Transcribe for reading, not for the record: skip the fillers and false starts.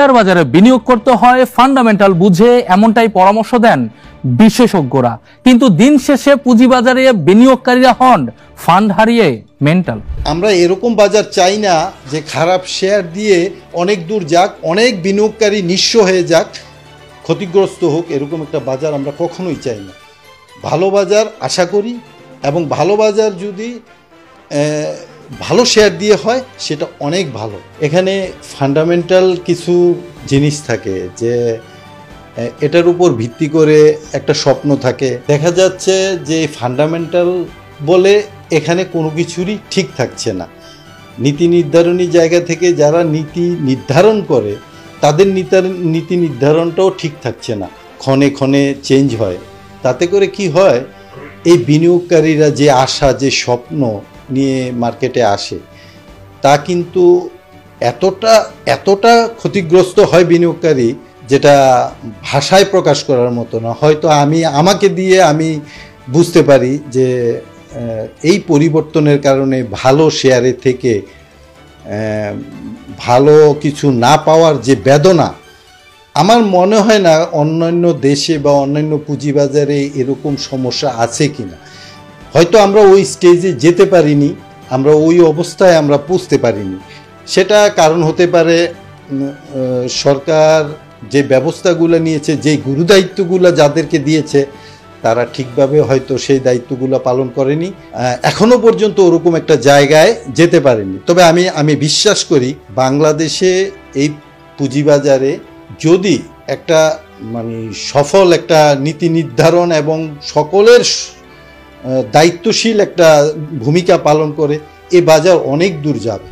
Share বাজারে বিনিয়োগ করতে হয় ফান্ডামেন্টাল বুঝে, এমনটাই পরামর্শ দেন বিশেষজ্ঞরা। কিন্তু দিন শেষে পুঁজিবাজারে বিনিয়োগকারীরা হন ফান্ড হারিয়ে মেন্টাল। আমরা এরকম বাজার চাই না যে খারাপ শেয়ার দিয়ে অনেক দূর যাক, অনেক বিনিয়োগকারী নিঃস্ব হয়ে যাক, ক্ষতিগ্রস্ত হোক, এরকম একটা বাজার আমরা কখনোই চাই না। ভালো বাজার আশা করি, এবং ভালো বাজার যদি ভালো শেয়ার দিয়ে হয় সেটা অনেক ভালো। এখানে ফান্ডামেন্টাল কিছু জিনিস থাকে যে এটার উপর ভিত্তি করে একটা স্বপ্ন থাকে। দেখা যাচ্ছে যে ফান্ডামেন্টাল বলে এখানে কোনো কিছুরই ঠিক থাকছে না। নীতি নির্ধারণী জায়গা থেকে যারা নীতি নির্ধারণ করে তাদের নীতি নির্ধারণটাও ঠিক থাকছে না, ক্ষণে ক্ষণে চেঞ্জ হয়। তাতে করে কি হয়, এই বিনিয়োগকারীরা যে আশা, যে স্বপ্ন নিয়ে মার্কেটে আসে, তা কিন্তু এতটা ক্ষতিগ্রস্ত হয় বিনিয়োগকারী, যেটা ভাষায় প্রকাশ করার মতো না। হয়তো আমাকে দিয়ে আমি বুঝতে পারি যে এই পরিবর্তনের কারণে ভালো শেয়ারে থেকে ভালো কিছু না পাওয়ার যে বেদনা, আমার মনে হয় না অন্যান্য দেশে বা অন্যান্য পুঁজিবাজারে এরকম সমস্যা আছে কিনা। হয়তো আমরা ওই স্টেজে যেতে পারিনি, আমরা ওই অবস্থায় আমরা পৌঁছতে পারিনি। সেটা কারণ হতে পারে সরকার যে ব্যবস্থাগুলো নিয়েছে, যে গুরুদায়িত্বগুলো যাদেরকে দিয়েছে, তারা ঠিকভাবে হয়তো সেই দায়িত্বগুলো পালন করেনি, এখনো পর্যন্ত ওরকম একটা জায়গায় যেতে পারেনি। তবে আমি বিশ্বাস করি বাংলাদেশে এই পুঁজিবাজারে যদি একটা সফল একটা নীতি নির্ধারণ এবং সকলের দায়িত্বশীল একটা ভূমিকা পালন করে, এ বাজার অনেক দূর যাবে।